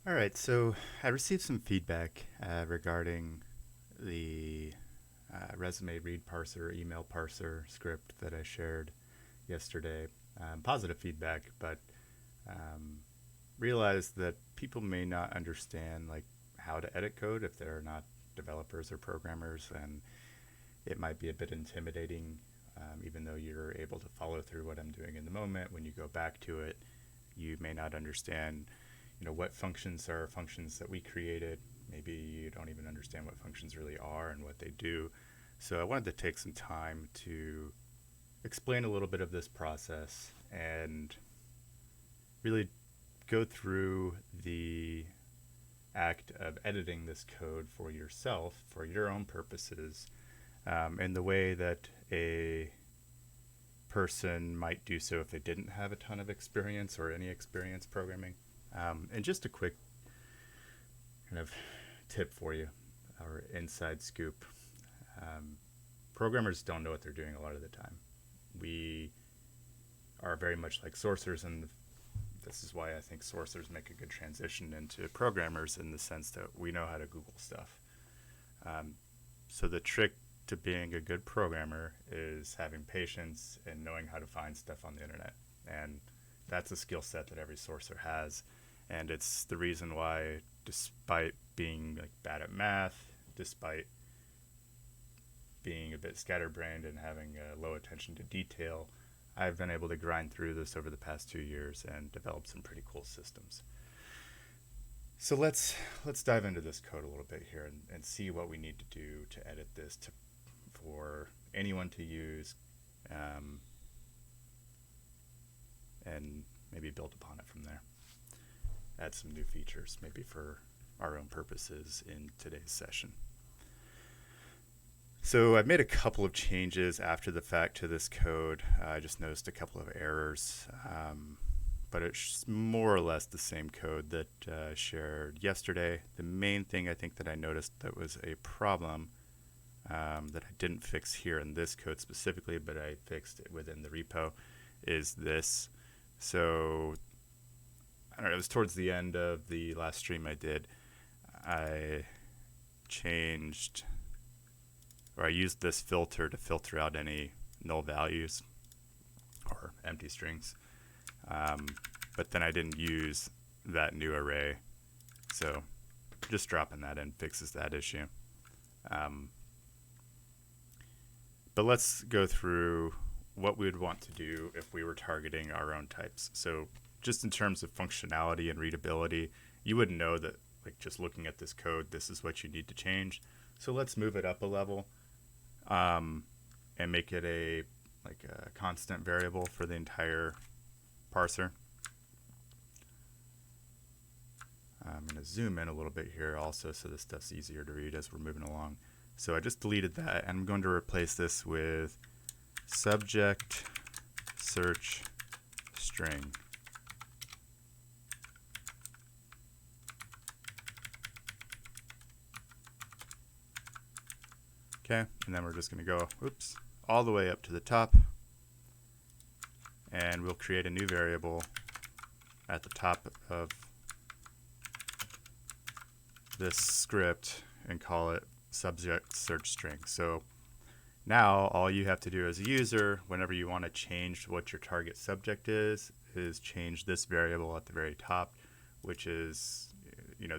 All right, so I received some feedback regarding the resume read parser, email parser script that I shared yesterday. Positive feedback, but um, realized that people may not understand like how to edit code if they're not developers or programmers, and it might be a bit intimidating. Even though you're able to follow through what I'm doing in the moment, when you go back to it, you may not understand what functions are functions that we created. Maybe you don't even understand what functions really are and what they do. So I wanted to take some time to explain a little bit of this process and really go through the act of editing this code for yourself for your own purposes, in the way that a person might do so if they didn't have a ton of experience or any experience programming. And just a quick kind of tip for you, or inside scoop. Um, Programmers don't know what they're doing a lot of the time. We are very much like sourcers, and this is why I think sourcers make a good transition into programmers in the sense that we know how to Google stuff. Um, so the trick to being a good programmer is having patience and knowing how to find stuff on the internet. And that's a skill set that every sourcer has. And it's the reason why, despite being like bad at math, despite being a bit scatterbrained and having a low attention to detail, I've been able to grind through this over the past 2 years and develop some pretty cool systems. So let's dive into this code a little bit here and see what we need to do to edit this for anyone to use, and maybe build upon it from there. Add some new features, maybe for our own purposes in today's session. So I've made a couple of changes after the fact to this code. I just noticed a couple of errors, but it's more or less the same code that I shared yesterday. The main thing I think that I noticed that was a problem, that I didn't fix here in this code specifically, but I fixed it within the repo, is this. So I don't know, it was towards the end of the last stream I did. I changed, or I used this filter to filter out any null values or empty strings. But then I didn't use that new array. So just dropping that in fixes that issue. But let's go through what we would want to do if we were targeting our own types. So just in terms of functionality and readability, you would know that, like, just looking at this code, this is what you need to change. So let's move it up a level, and make it a constant variable for the entire parser. I'm going to zoom in a little bit here also, so this stuff's easier to read as we're moving along. So I just deleted that, and I'm going to replace this with subject search string. Okay, and then we're just going to go, all the way up to the top, and we'll create a new variable at the top of this script and call it subject search string. So now all you have to do as a user, whenever you want to change what your target subject is change this variable at the very top, which is,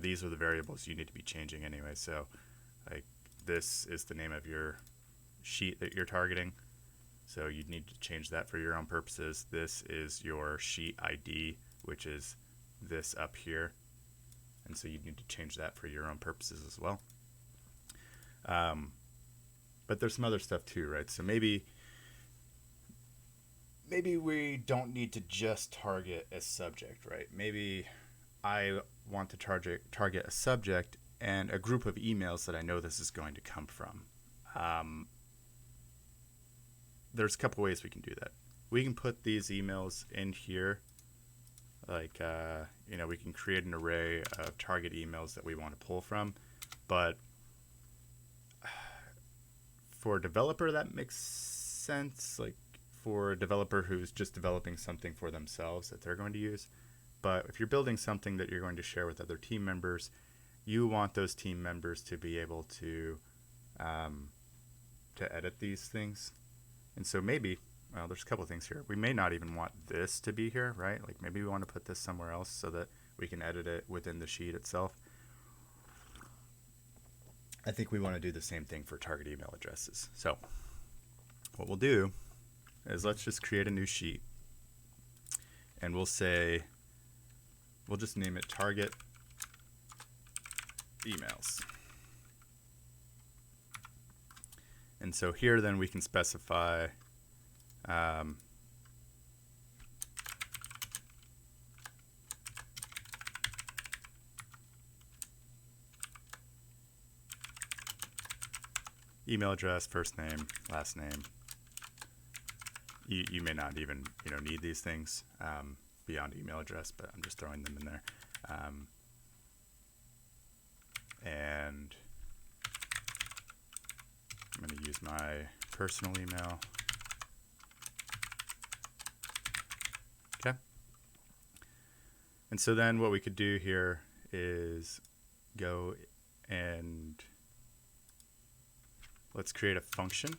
these are the variables you need to be changing anyway. So like, this is the name of your sheet that you're targeting, so you need to change that for your own purposes. This is your sheet ID, which is this up here, and so you need to change that for your own purposes as well. But there's some other stuff too, right? So maybe we don't need to just target a subject, right? Maybe I want to target a subject and a group of emails that I know this is going to come from. There's a couple ways we can do that. We can put these emails in here, like we can create an array of target emails that we want to pull from, but for a developer that makes sense, like for a developer who's just developing something for themselves that they're going to use. But if you're building something that you're going to share with other team members, you want those team members to be able to edit these things. And so maybe, well, there's a couple of things here. We may not even want this to be here, right? Like maybe we want to put this somewhere else so that we can edit it within the sheet itself. I think we want to do the same thing for target email addresses. So what we'll do is let's just create a new sheet, and we'll just name it target emails. And so here then we can specify email address, first name, last name. You may not even need these things beyond email address, but I'm just throwing them in there. And I'm going to use my personal email. Okay. And so then what we could do here is go and let's create a function.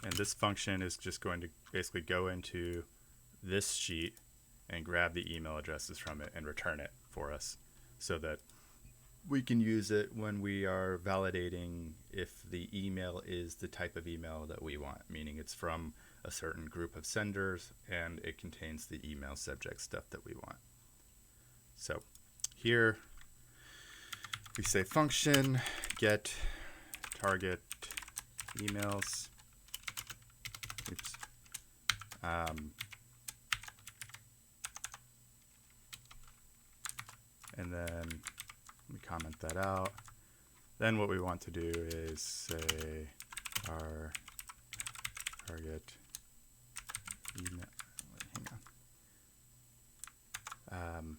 And this function is just going to basically go into this sheet and grab the email addresses from it and return it for us so that we can use it when we are validating if the email is the type of email that we want, meaning it's from a certain group of senders and it contains the email subject stuff that we want. So here we say function get target emails. Oops. And then we comment that out. Then what we want to do is say our target email. Hang on.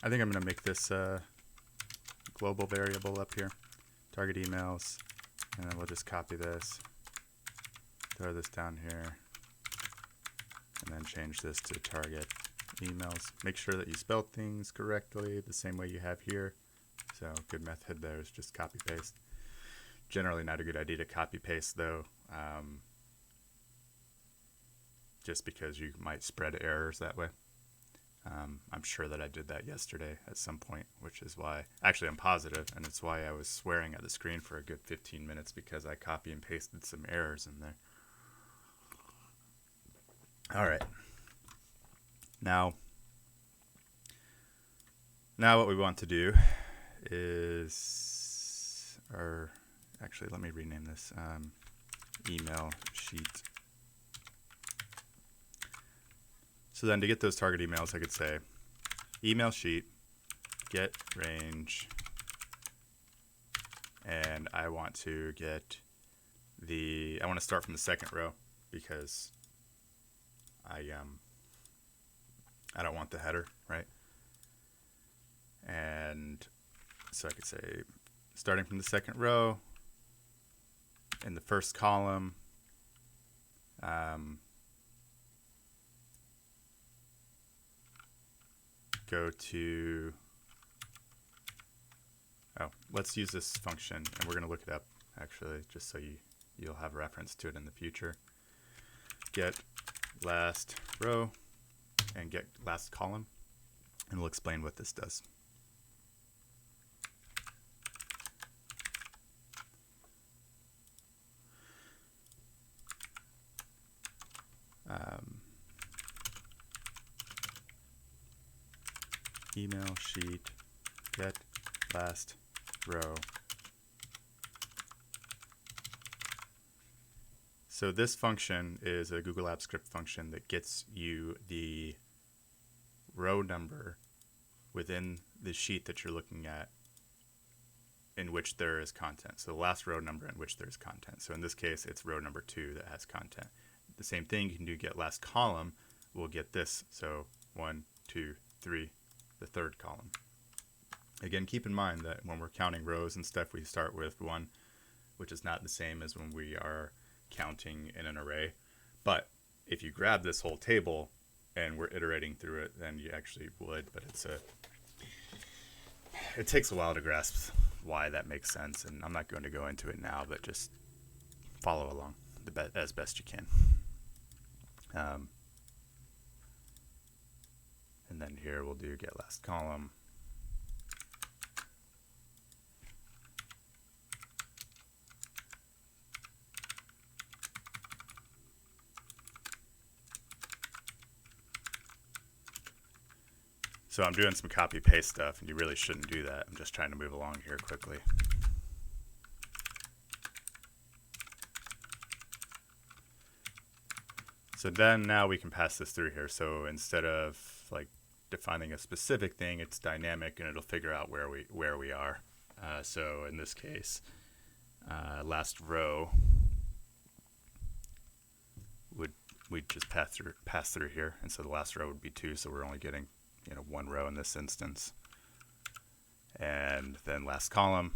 I think I'm going to make this a global variable up here. Target emails. And then we'll just copy this. Throw this down here. And then change this to target emails. Make sure that you spell things correctly the same way you have here. So good method there is just copy paste. Generally not a good idea to copy paste though, just because you might spread errors that way. I'm sure that I did that yesterday at some point, which is why, actually I'm positive, and it's why I was swearing at the screen for a good 15 minutes because I copy and pasted some errors in there. All right. Now what we want to do is, or actually let me rename this, email sheet. So then to get those target emails, I could say email sheet, get range, and I want to get I want to start from the second row because I don't want the header, right? And so I could say starting from the second row, in the first column, go to, let's use this function, and we're going to look it up actually, just so you'll have reference to it in the future. Get last row and get last column, and we'll explain what this does. Email sheet get last row. So this function is a Google Apps script function that gets you the row number within the sheet that you're looking at in which there is content. So the last row number in which there's content. So in this case, it's row number 2 that has content. The same thing you can do get last column. We'll get this. So 1, 2, 3, the third column. Again, keep in mind that when we're counting rows and stuff, we start with 1, which is not the same as when we are counting in an array. But if you grab this whole table, and we're iterating through it than you actually would. But it takes a while to grasp why that makes sense, and I'm not going to go into it now, but just follow along as best you can. And then here we'll do get last column. So I'm doing some copy paste stuff, and you really shouldn't do that. I'm just trying to move along here quickly. So then now we can pass this through here. So instead of like defining a specific thing, it's dynamic, and it'll figure out where we are. So in this case, last row we'd just pass through here, and so the last row would be 2. So we're only getting 1 row in this instance. And then last column.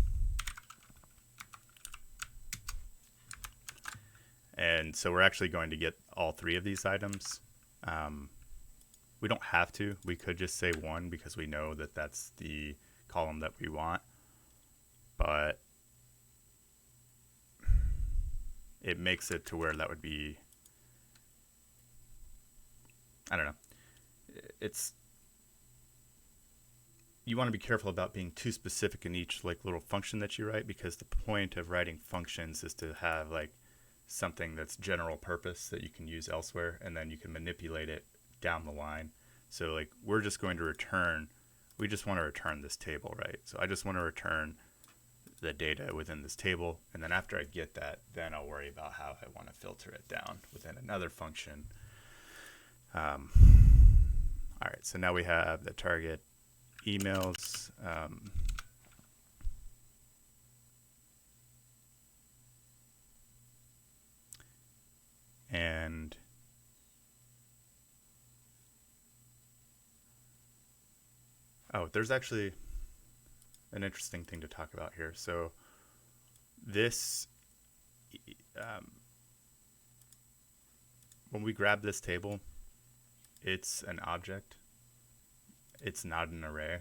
And so we're actually going to get all 3 of these items. We don't have to. We could just say 1 because we know that that's the column that we want. But it makes it to where that would be, I don't know. You want to be careful about being too specific in each little function that you write, because the point of writing functions is to have something that's general purpose that you can use elsewhere, and then you can manipulate it down the line. So we're just going to return, we just want to return this table, right? So I just want to return the data within this table, and then after I get that, then I'll worry about how I want to filter it down within another function. All right, so now we have the target emails. And there's actually an interesting thing to talk about here. So this, when we grab this table, it's an object. It's not an array.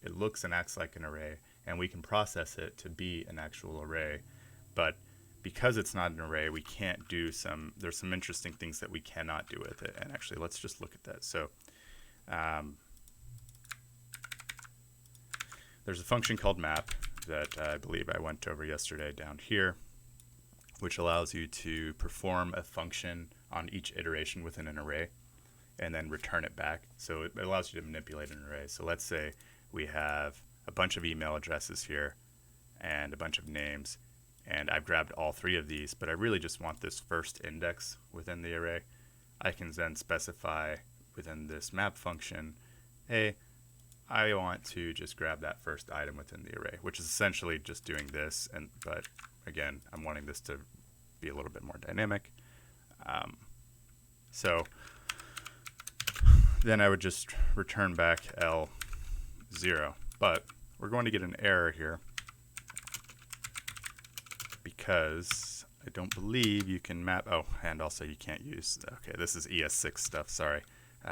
It looks and acts like an array, and we can process it to be an actual array. But because it's not an array, we can't do there's some interesting things that we cannot do with it. And actually, let's just look at that. So there's a function called map that I believe I went over yesterday down here, which allows you to perform a function on each iteration within an array and then return it back. So it allows you to manipulate an array. So let's say we have a bunch of email addresses here and a bunch of names, and I've grabbed all 3 of these, but I really just want this first index within the array. I can then specify within this map function, hey, I want to just grab that first item within the array, which is essentially just doing this. But again, I'm wanting this to be a little bit more dynamic. So then I would just return back L0. But we're going to get an error here because I don't believe you can map. Oh, and also you can't use. Okay, this is ES6 stuff. Sorry.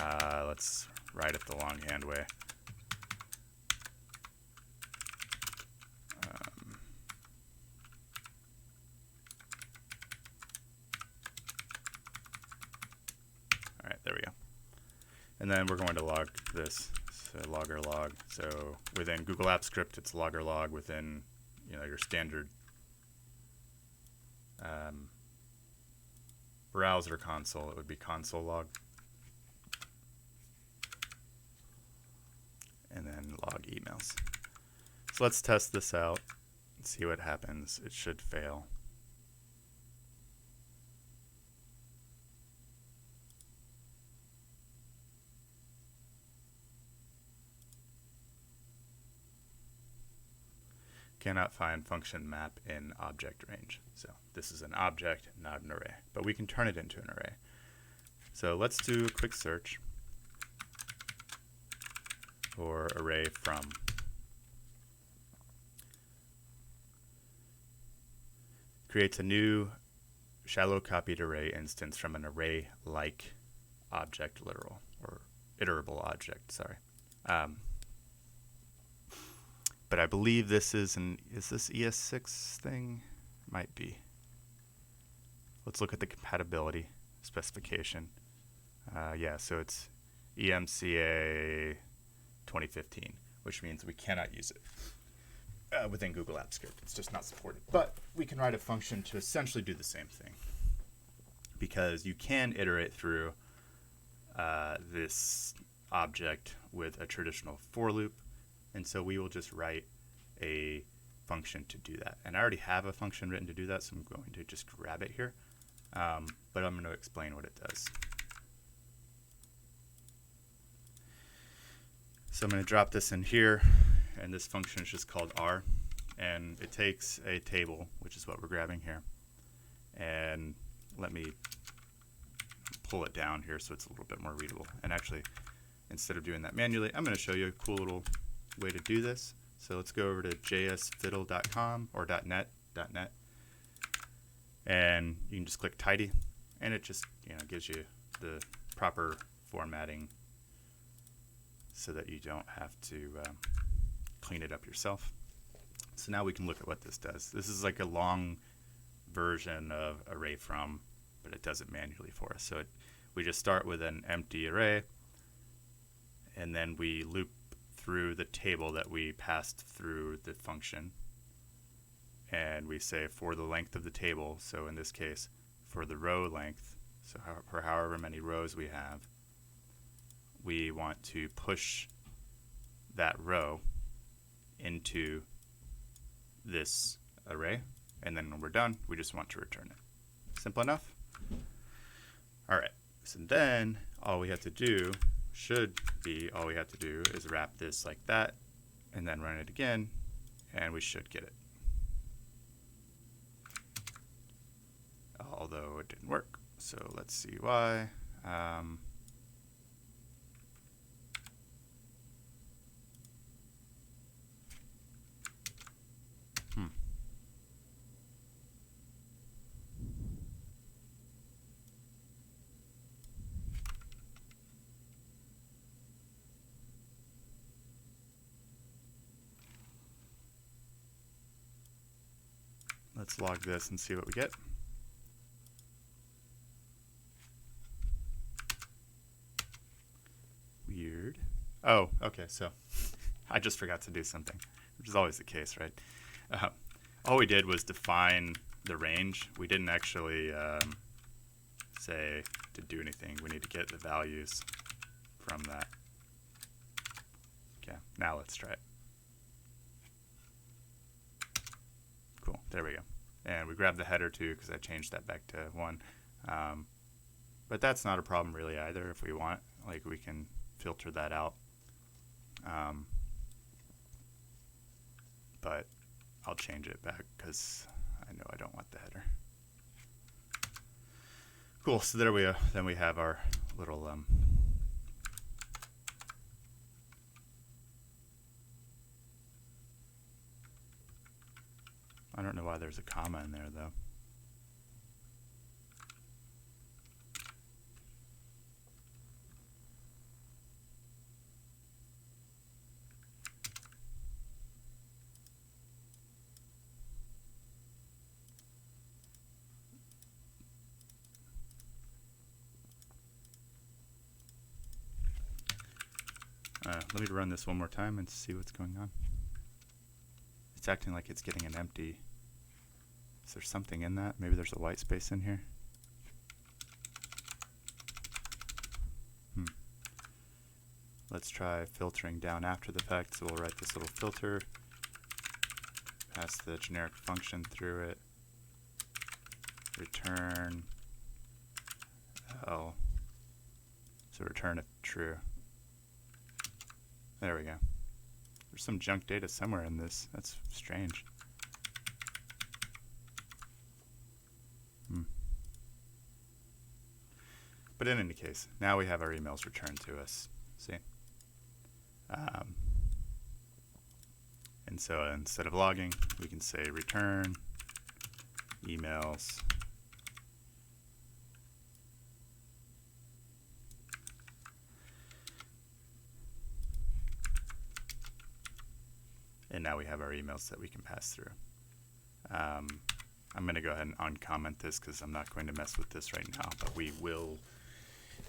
Let's write it the longhand way. All right, there we go. And then we're going to log this, so logger log. So within Google Apps Script, it's logger log. Within your standard browser console, it would be console log. And then log emails. So let's test this out and see what happens. It should fail. Cannot find function map in object range. So this is an object, not an array, but we can turn it into an array. So let's do a quick search for array from. Creates a new shallow copied array instance from an array like object literal. or iterable object, sorry. But I believe this is this ES6 thing? Might be. Let's look at the compatibility specification. Yeah, so it's EMCA 2015, which means we cannot use it within Google Apps Script. It's just not supported. But we can write a function to essentially do the same thing, because you can iterate through this object with a traditional for loop. And so we will just write a function to do that. And I already have a function written to do that, so I'm going to just grab it here. But I'm going to explain what it does. So I'm going to drop this in here, and this function is just called R. And it takes a table, which is what we're grabbing here. And let me pull it down here so it's a little bit more readable. And actually, instead of doing that manually, I'm going to show you a cool little way to do this. So let's go over to jsfiddle.com or .net, and you can just click tidy, and it just gives you the proper formatting so that you don't have to clean it up yourself. So now we can look at what this does. This is like a long version of array from, but it does it manually for us. So we just start with an empty array, and then we loop through the table that we passed through the function, and we say for the length of the table, so in this case for the row length, so for however many rows we have, we want to push that row into this array, and then when we're done, we just want to return it. Simple enough? Alright, so then all we have to do is wrap this like that, and then run it again, and we should get it. Although it didn't work, so let's see why. Let's log this and see what we get. Weird. Oh, okay, so I just forgot to do something, which is always the case, right? All we did was define the range. We didn't actually say to do anything. We need to get the values from that. Okay, now let's try it. Cool, there we go. And we grabbed the header too, because I changed that back to 1. But that's not a problem really either if we want. Like, we can filter that out. But I'll change it back because I know I don't want the header. Cool, so there we go. Then we have our little I don't know why there's a comma in there though. Let me run this one more time and see what's going on. It's acting like it's getting an empty. Is there something in that? Maybe there's a white space in here. Let's try filtering down after the fact. So we'll write this little filter, pass the generic function through it, return L. So return if true. There we go. There's some junk data somewhere in this. That's strange. But in any case, now we have our emails returned to us. See? And so instead of logging, we can say return emails And now we have our emails that we can pass through. I'm going to go ahead and uncomment this because I'm not going to mess with this right now, but we will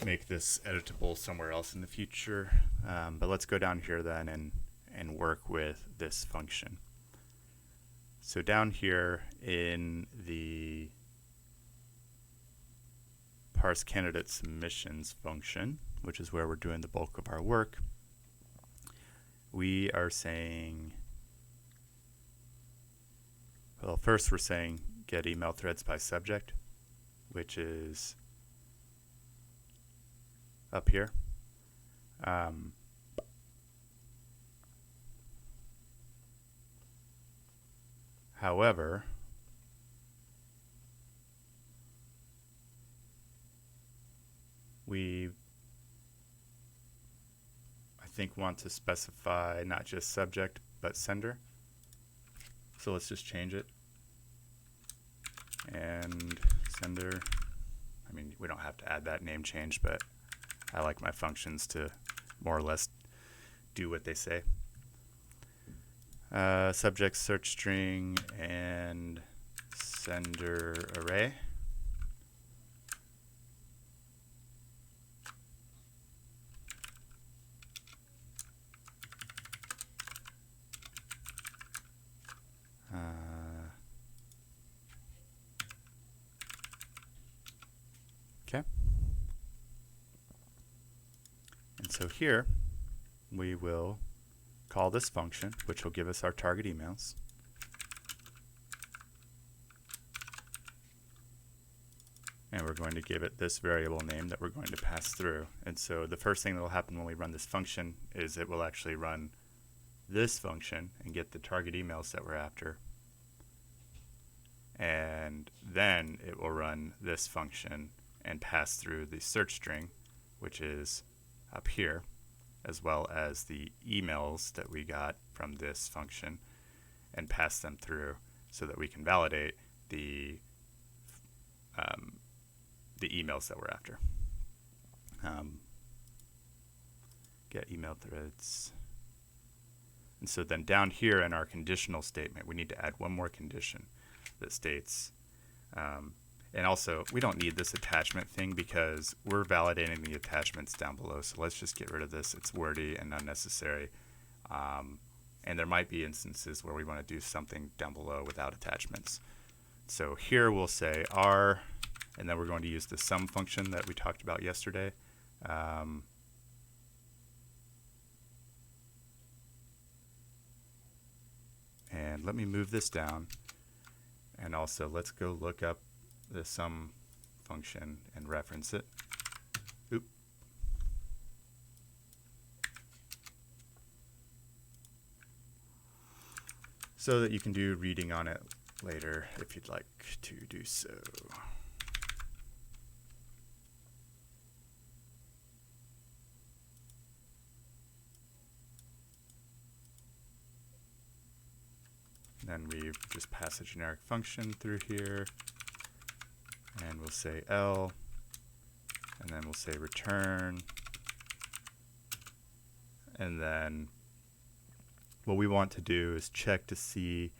make this editable somewhere else in the future. But let's go down here then and work with this function. So down here in the parse candidate submissions function, which is where we're doing the bulk of our work, we are saying, well, first we're saying get email threads by subject, which is up here. However, we, I think, want to specify not just subject, but sender. So let's just change it. And sender, I mean, we don't have to add that name change, but I like my functions to more or less do what they say. Subject search string and sender array. Okay. And so here we will call this function, which will give us our target emails. And we're going to give it this variable name that we're going to pass through. And so the first thing that will happen when we run this function is it will actually run this function and get the target emails that we're after. And then it will run this function and pass through the search string, which is up here, as well as the emails that we got from this function, and pass them through so that we can validate the emails that we're after. Get email threads. And so then down here in our conditional statement, we need to add one more condition that states, and also we don't need this attachment thing because we're validating the attachments down below. So let's just get rid of this. It's wordy and unnecessary. And there might be instances where we want to do something down below without attachments. So here we'll say r, and then we're going to use the sum function that we talked about yesterday. And let me move this down. And also let's go look up the sum function and reference it. Oop. So that you can do reading on it later if you'd like to do so. Then we just pass a generic function through here, and we'll say L, and then we'll say return, and then what we want to do is check to see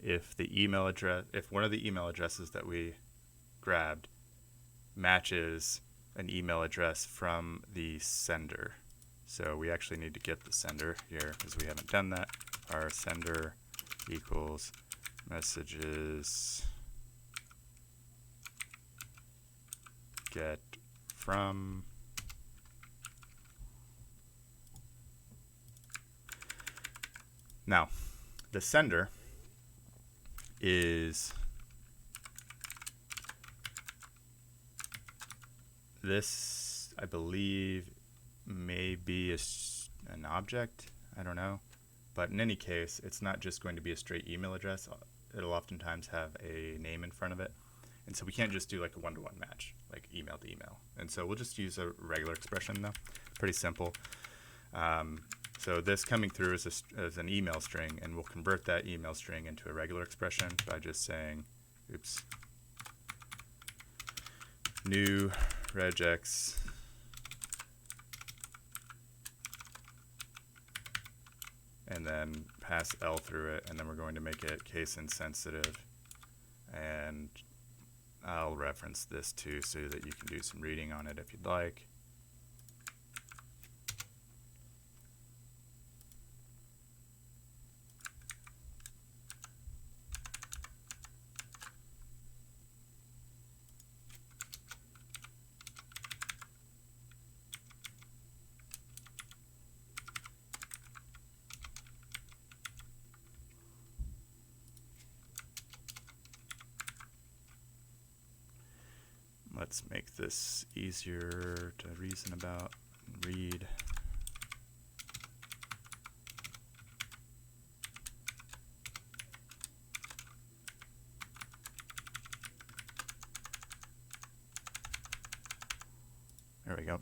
if the email address, if one of the email addresses that we grabbed matches an email address from the sender. So we actually need to get the sender here because we haven't done that. Our sender equals messages get from. Now, the sender is this, I believe, may be an object. I don't know. But in any case, it's not just going to be a straight email address. It'll oftentimes have a name in front of it. And so we can't just do like a one-to-one match, like email to email. And so we'll just use a regular expression though. Pretty simple. So this coming through is an email string, and we'll convert that email string into a regular expression by just saying, oops, new regex and then pass L through it, and then we're going to make it case insensitive. And I'll reference this too so that you can do some reading on it if you'd like. Let's make this easier to reason about and read. There we go.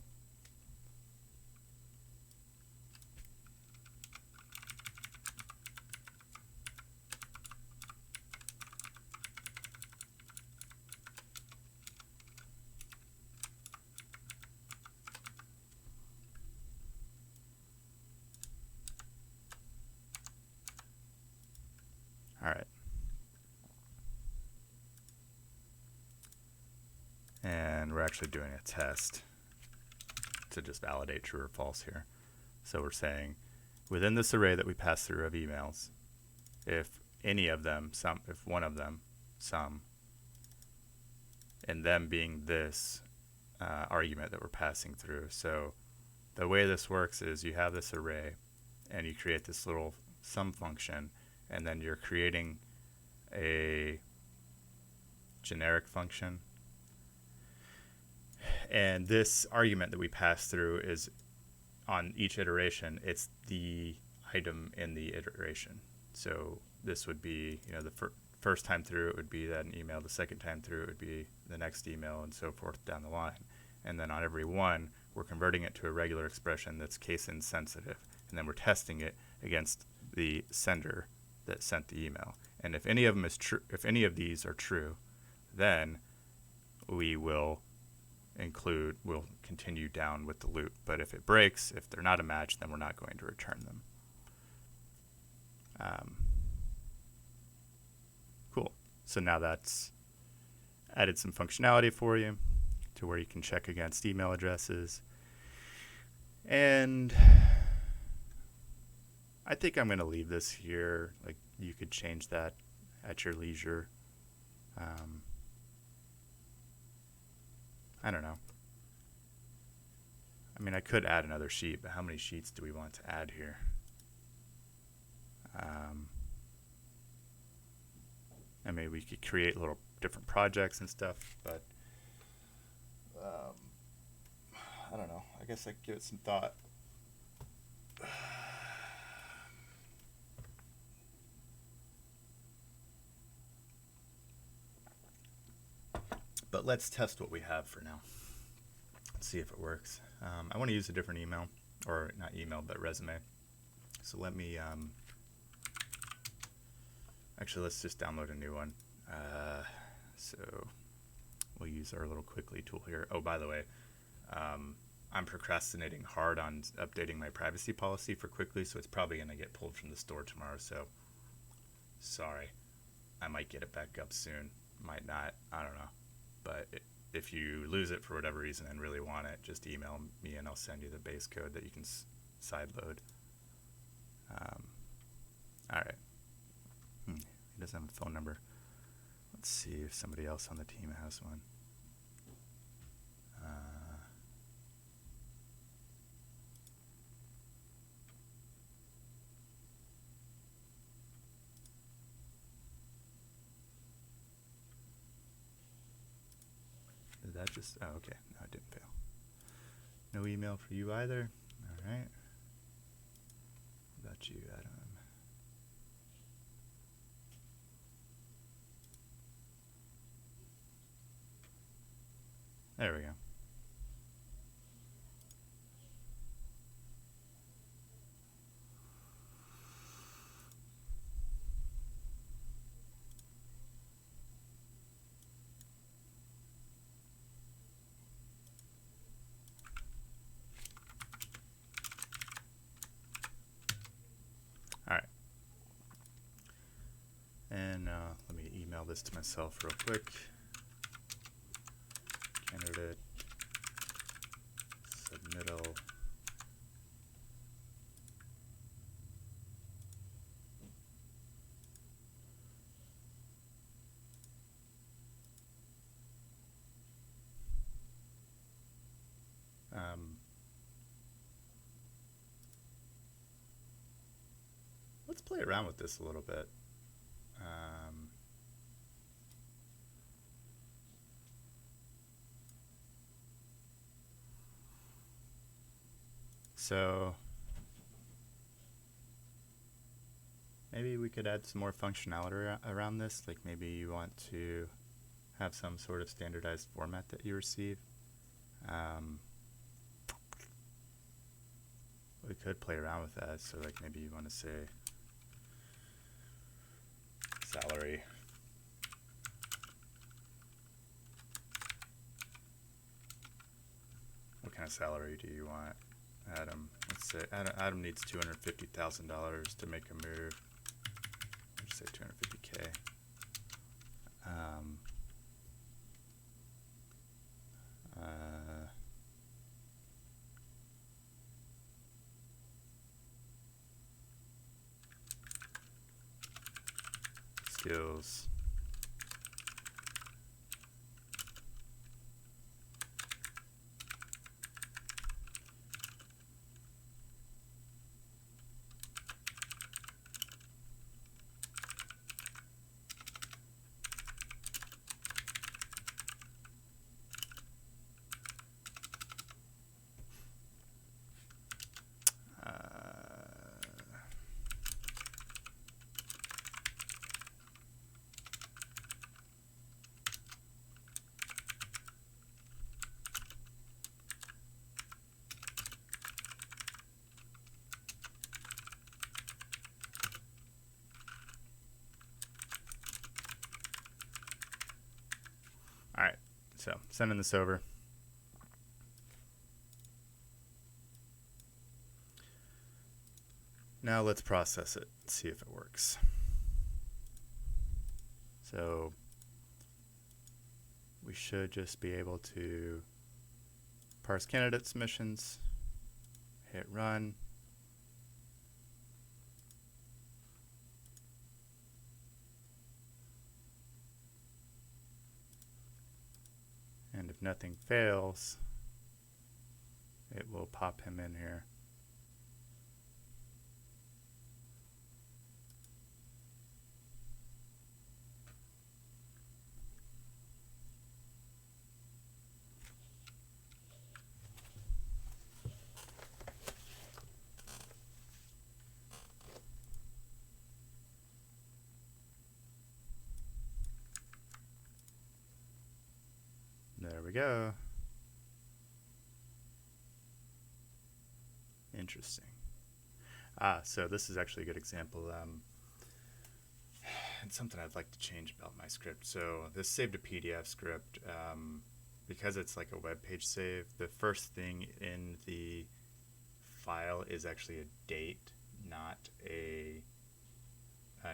All right. And we're actually doing a test to just validate true or false here. So we're saying within this array that we pass through of emails, if any of them, if one of them, some, and them being this argument that we're passing through. So the way this works is you have this array and you create this little sum function, and then you're creating a generic function. And this argument that we pass through is on each iteration, it's the item in the iteration. So this would be, you know, the first time through it would be that an email, the second time through it would be the next email, and so forth down the line. And then on every one, we're converting it to a regular expression that's case insensitive, and then we're testing it against the sender that sent the email. And if any of them is true, if any of these are true, then we will we'll continue down with the loop. But if it breaks, if they're not a match, then we're not going to return them. Cool. So now that's added some functionality for you to where you can check against email addresses. And I think I'm going to leave this here. Like, you could change that at your leisure. I don't know. I mean, I could add another sheet, but how many sheets do we want to add here? I mean, we could create little different projects and stuff, but I don't know. I guess I could give it some thought. But let's test what we have for now. Let's see if it works. I want to use a different email, or not email, but resume. So let me, actually, let's just download a new one. So we'll use our little quickly tool here. Oh, by the way, I'm procrastinating hard on updating my privacy policy for Quickly, so it's probably going to get pulled from the store tomorrow. So sorry. I might get it back up soon. Might not. I don't know. But if you lose it for whatever reason and really want it, just email me and I'll send you the base code that you can sideload. All right. He doesn't have a phone number. Let's see if somebody else on the team has one. Did that just, oh, okay. No, it didn't fail. No email for you either. All right. What about you, Adam? There we go. And let me email this to myself real quick. Candidate submittal. Let's play around with this a little bit. So maybe we could add some more functionality around this. Like maybe you want to have some sort of standardized format that you receive. We could play around with that. So like maybe you want to say salary. What kind of salary do you want? Adam, let's say Adam needs $250,000 to make a move. Let's say 250K. Skills. All right, so sending this over. Now let's process it, see if it works. So we should just be able to parse candidate submissions, hit run. And if nothing fails, it will pop him in here. There we go. Interesting. So this is actually a good example. And something I'd like to change about my script. So this saved a PDF script. Because it's like a web page save, the first thing in the file is actually a date, not a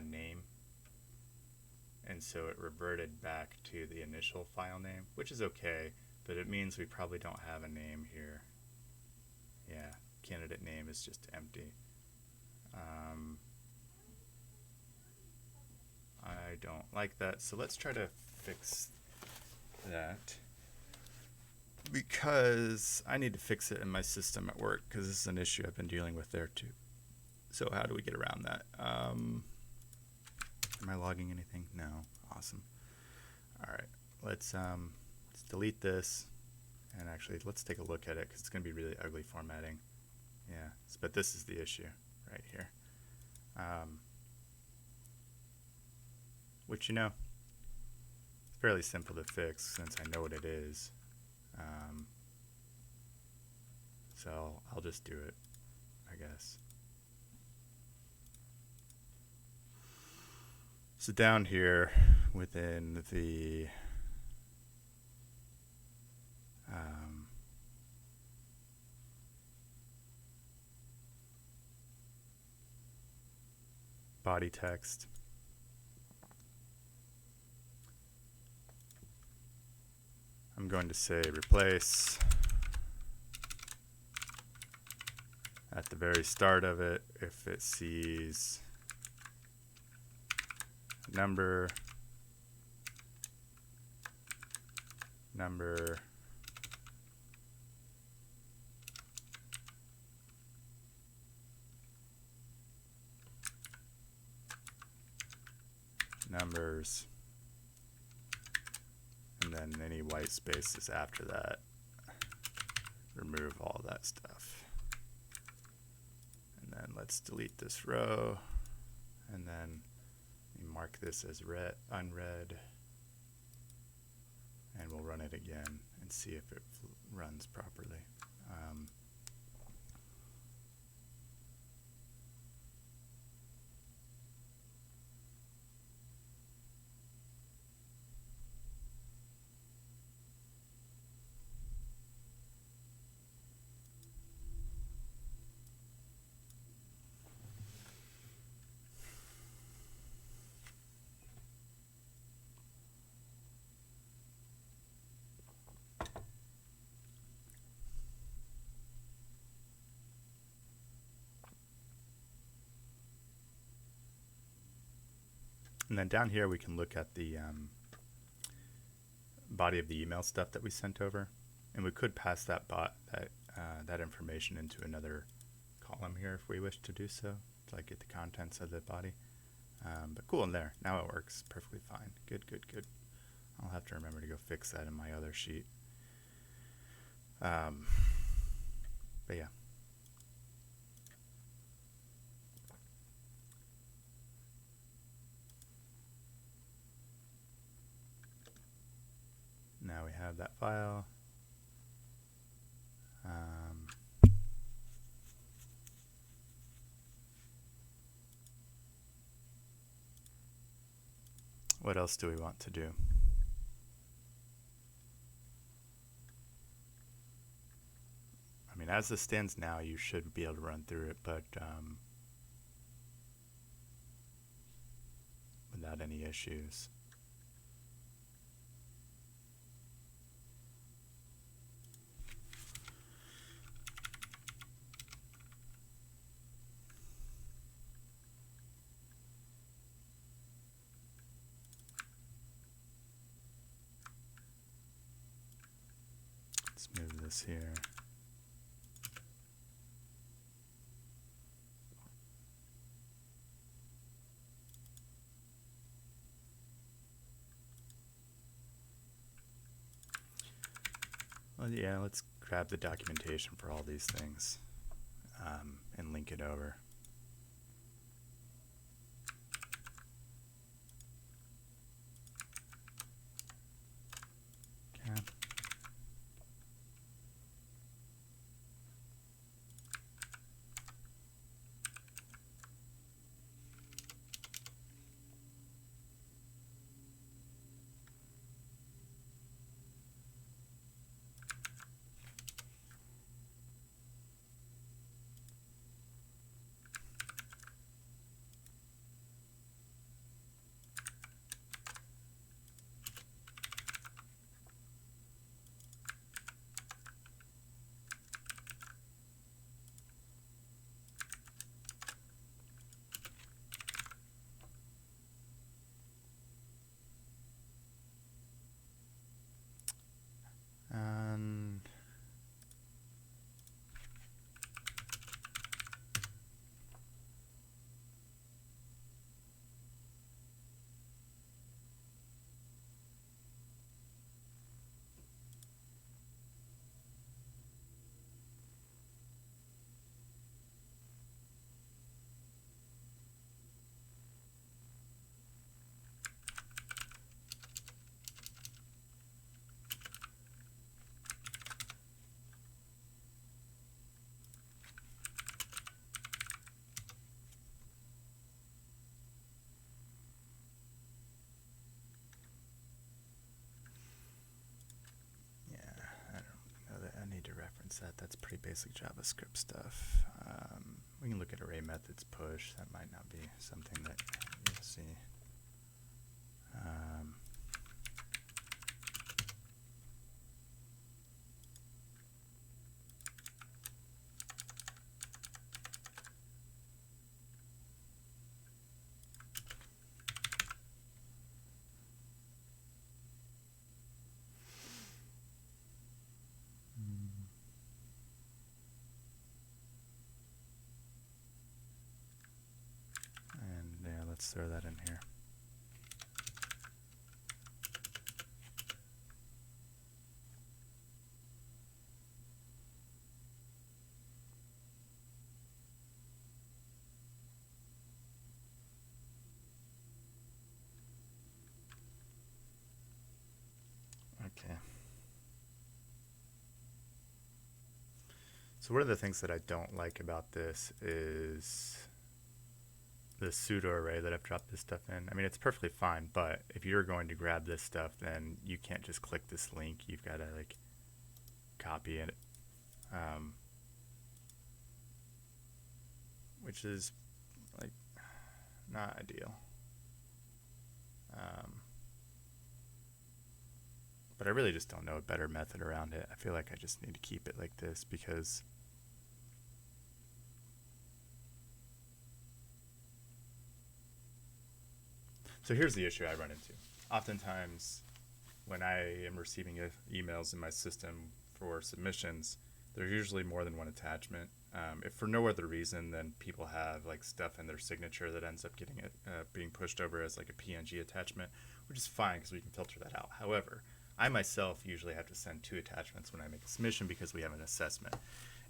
name. And so it reverted back to the initial file name, which is okay, but it means we probably don't have a name here. Yeah, candidate name is just empty. I don't like that, so let's try to fix that, because I need to fix it in my system at work, because this is an issue I've been dealing with there too. So how do we get around that? Am I logging anything? No. Awesome. All right, let's delete this, and actually let's take a look at it, because it's going to be really ugly formatting. Yeah, but this is the issue right here. Which, you know, it's fairly simple to fix since I know what it is. So I'll just do it, I guess. So down here within the body text, I'm going to say replace at the very start of it if it sees number, numbers, and then any white spaces after that, remove all that stuff. And then let's delete this row, and then mark this as unread, and we'll run it again and see if it runs properly. And then down here we can look at the body of the email stuff that we sent over, and we could pass that that information into another column here if we wish to do so, to like get the contents of the body. But cool, in there. Now it works perfectly fine. Good, good, good. I'll have to remember to go fix that in my other sheet. But yeah. Now we have that file. What else do we want to do? I mean, as this stands now, you should be able to run through it, but without any issues. Let's move this here. Well, yeah, let's grab the documentation for all these things and link it over. Okay. That's pretty basic JavaScript stuff. We can look at array methods push. That might not be something that you'll see. let's throw that in here. Okay. So one of the things that I don't like about this is the pseudo array that I've dropped this stuff in. I mean, it's perfectly fine, but if you're going to grab this stuff, then you can't just click this link. You've got to like copy it, which is like not ideal. But I really just don't know a better method around it. I feel like I just need to keep it like this because so here's the issue I run into. Oftentimes, when I am receiving emails in my system for submissions, there's usually more than one attachment. If for no other reason than people have like stuff in their signature that ends up getting it being pushed over as like a PNG attachment, which is fine because we can filter that out. However, I myself usually have to send 2 attachments when I make a submission because we have an assessment,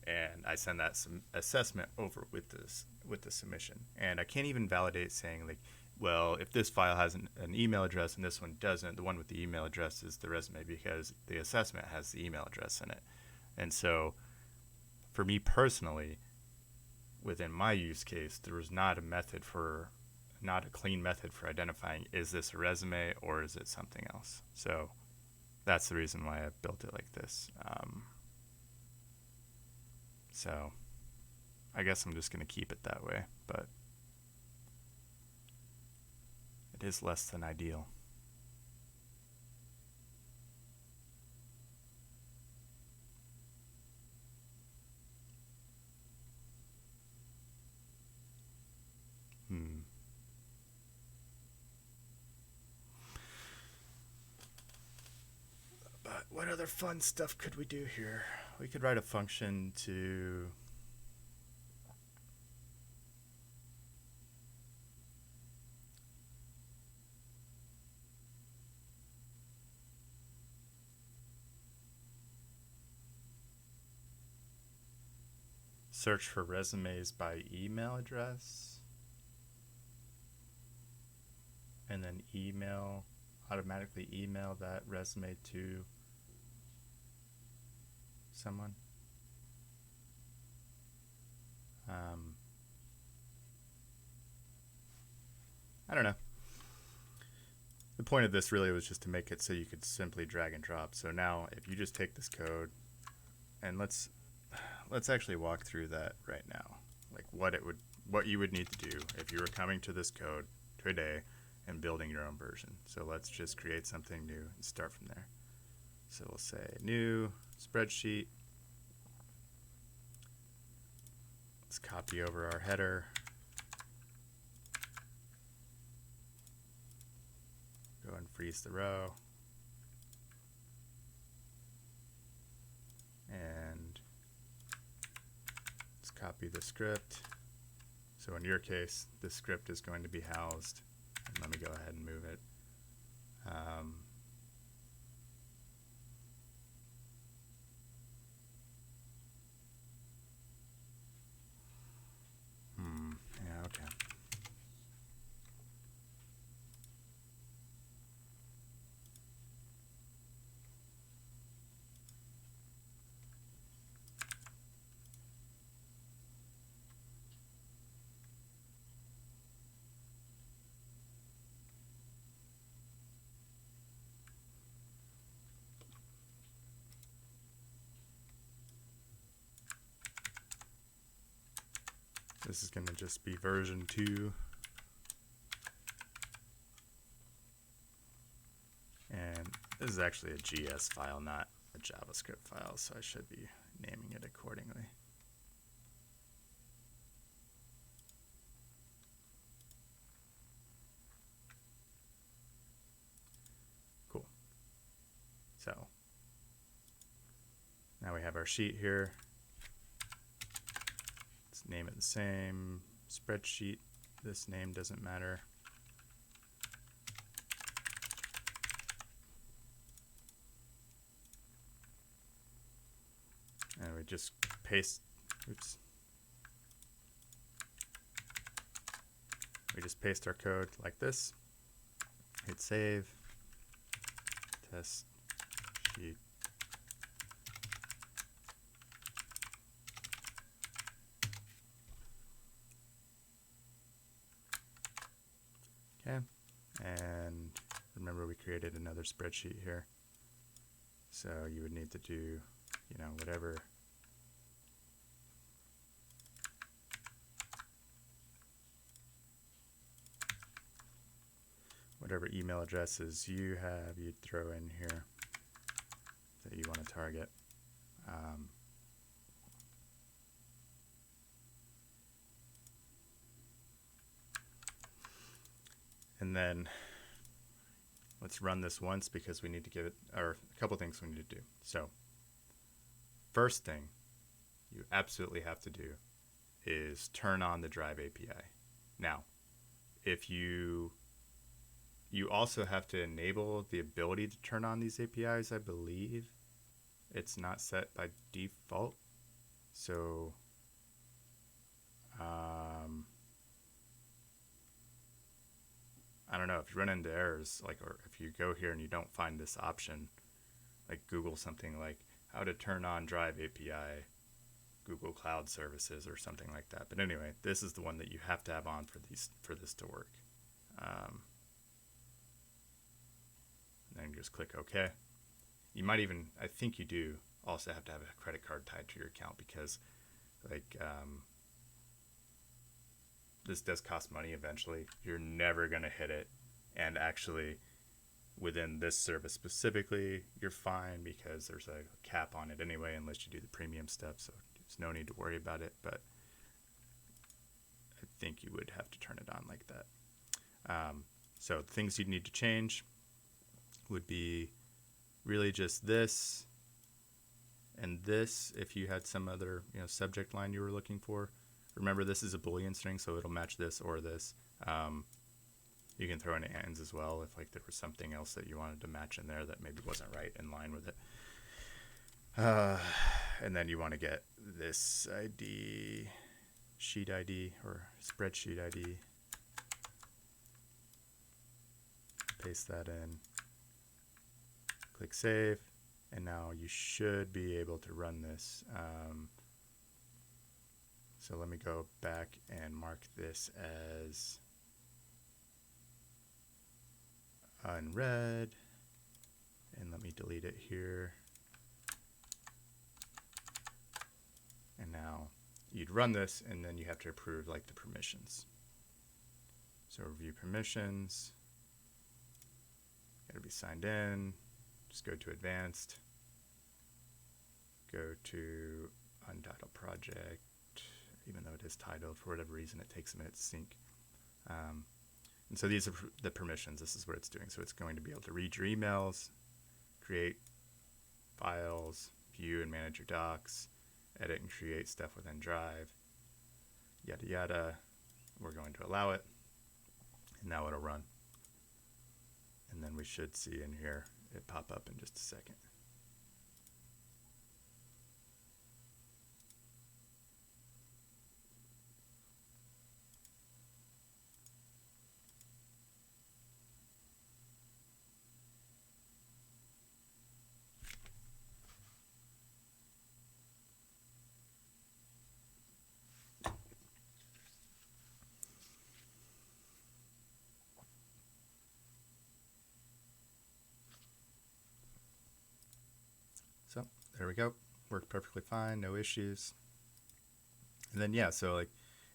and I send that assessment over with the submission, and I can't even validate saying like, well, if this file has an email address and this one doesn't, the one with the email address is the resume because the assessment has the email address in it. And so for me personally, within my use case, there was not a clean method for identifying, is this a resume or is it something else? So that's the reason why I built it like this. So I guess I'm just going to keep it that way, but it is less than ideal. But what other fun stuff could we do here? We could write a function to search for resumes by email address, and then automatically email that resume to someone. I don't know. The point of this really was just to make it so you could simply drag and drop. So now if you just take this code and let's actually walk through that right now. Like what you would need to do if you were coming to this code today and building your own version. So let's just create something new and start from there. So we'll say new spreadsheet. Let's copy over our header. Go and freeze the row. And let's copy the script. So in your case, the script is going to be housed. And let me go ahead and move it. Yeah, okay. This is going to just be version 2. And this is actually a GS file, not a JavaScript file, so I should be naming it accordingly. Cool. So now we have our sheet here. Let's name it the same. Spreadsheet. This name doesn't matter. we just paste, we just paste our code like this, hit save, test sheet. Okay, and remember we created another spreadsheet here. So you would need to do, whatever email addresses you have, you'd throw in here that you want to target. And then let's run this once because we need to give it, or a couple things we need to do. So first thing you absolutely have to do is turn on the Drive API. Now, if you also have to enable the ability to turn on these APIs, I believe. It's not set by default. So I don't know, if you run into errors, or if you go here and you don't find this option, Google something like how to turn on Drive API, Google Cloud Services, or something like that. But anyway, this is the one that you have to have on for this to work. And then just click OK. You might even, I think you do also have to have a credit card tied to your account because this does cost money eventually. You're never going to hit it. And actually, within this service specifically, you're fine because there's a cap on it anyway, unless you do the premium stuff. So there's no need to worry about it. But I think you would have to turn it on like that. So things you'd need to change would be really just this and this if you had some other subject line you were looking for. Remember, this is a Boolean string, so it'll match this or this. You can throw in ands as well if there was something else that you wanted to match in there that maybe wasn't right in line with it. And then you want to get this ID, sheet ID or spreadsheet ID. Paste that in. Click save. And now you should be able to run this. So let me go back and mark this as unread. And let me delete it here. And now you'd run this, and then you have to approve the permissions. So review permissions. Got to be signed in. Just go to advanced. Go to Untitled Project. Even though it is titled, for whatever reason, it takes a minute to sync. And so these are the permissions. This is what it's doing. So it's going to be able to read your emails, create files, view and manage your docs, edit and create stuff within Drive, yada yada. We're going to allow it, and now it'll run. And then we should see in here it pop up in just a second. So there we go. Worked perfectly fine, no issues. And then so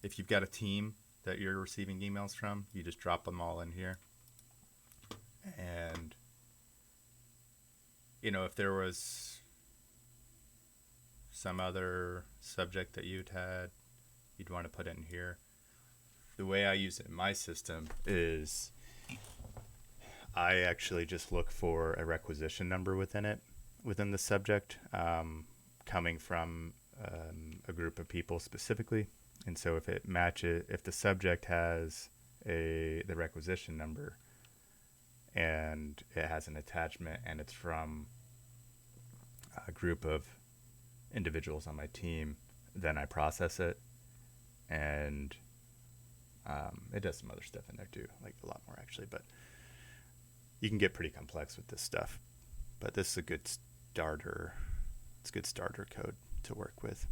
if you've got a team that you're receiving emails from, you just drop them all in here. And if there was some other subject that you'd want to put it in here. The way I use it in my system is I actually just look for a requisition number within the subject, coming from a group of people specifically. And so if it matches, if the subject has the requisition number and it has an attachment and it's from a group of individuals on my team, then I process it, and it does some other stuff in there too, like a lot more actually, but you can get pretty complex with this stuff. But this is a good starter. It's good starter code to work with.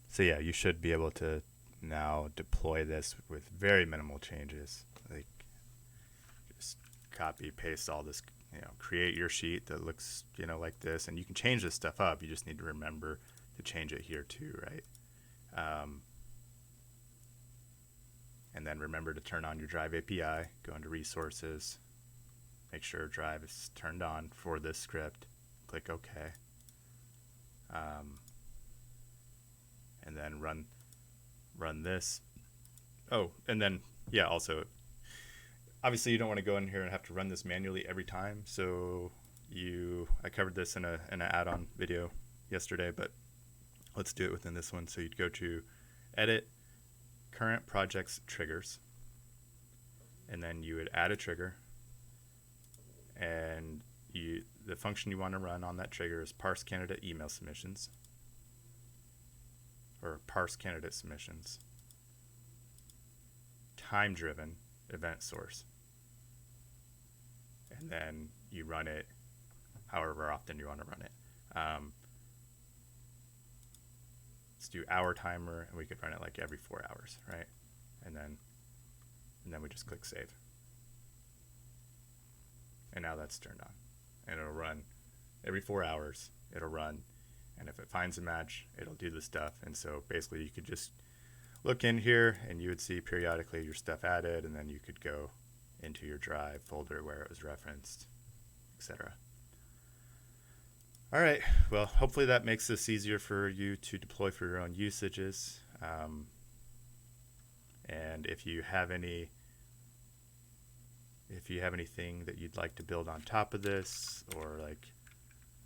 So yeah, you should be able to now deploy this with very minimal changes. Like just copy, paste all this, create your sheet that looks, like this, and you can change this stuff up. You just need to remember to change it here too, right? And then remember to turn on your Drive API, go into resources, make sure Drive is turned on for this script, click OK. And then run this. Oh, and then, yeah, also, obviously you don't want to go in here and have to run this manually every time. So I covered this in an add-on video yesterday, but let's do it within this one. So you'd go to Edit, Current Projects Triggers, and then you would add a trigger, and the function you want to run on that trigger is parse candidate email submissions, or parse candidate submissions, time-driven event source, and then you run it however often you want to run it. Let's do hour timer, and we could run it like every 4 hours, right? And then we just click save. And now that's turned on. And it'll run every 4 hours. It'll run, and if it finds a match, it'll do the stuff. And so basically you could just look in here, and you would see periodically your stuff added, and then you could go into your Drive folder where it was referenced, etc. All right, well, hopefully that makes this easier for you to deploy for your own usages. And if you have anything that you'd like to build on top of this, or like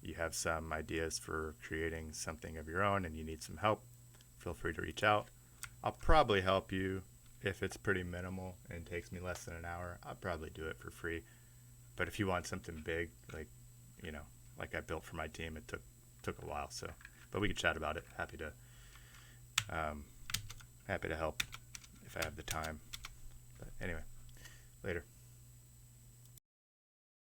you have some ideas for creating something of your own and you need some help, feel free to reach out. I'll probably help you if it's pretty minimal and takes me less than an hour. I'll probably do it for free. But if you want something big, like I built for my team, it took a while. So, but we could chat about it. Happy to help if I have the time. But anyway, later.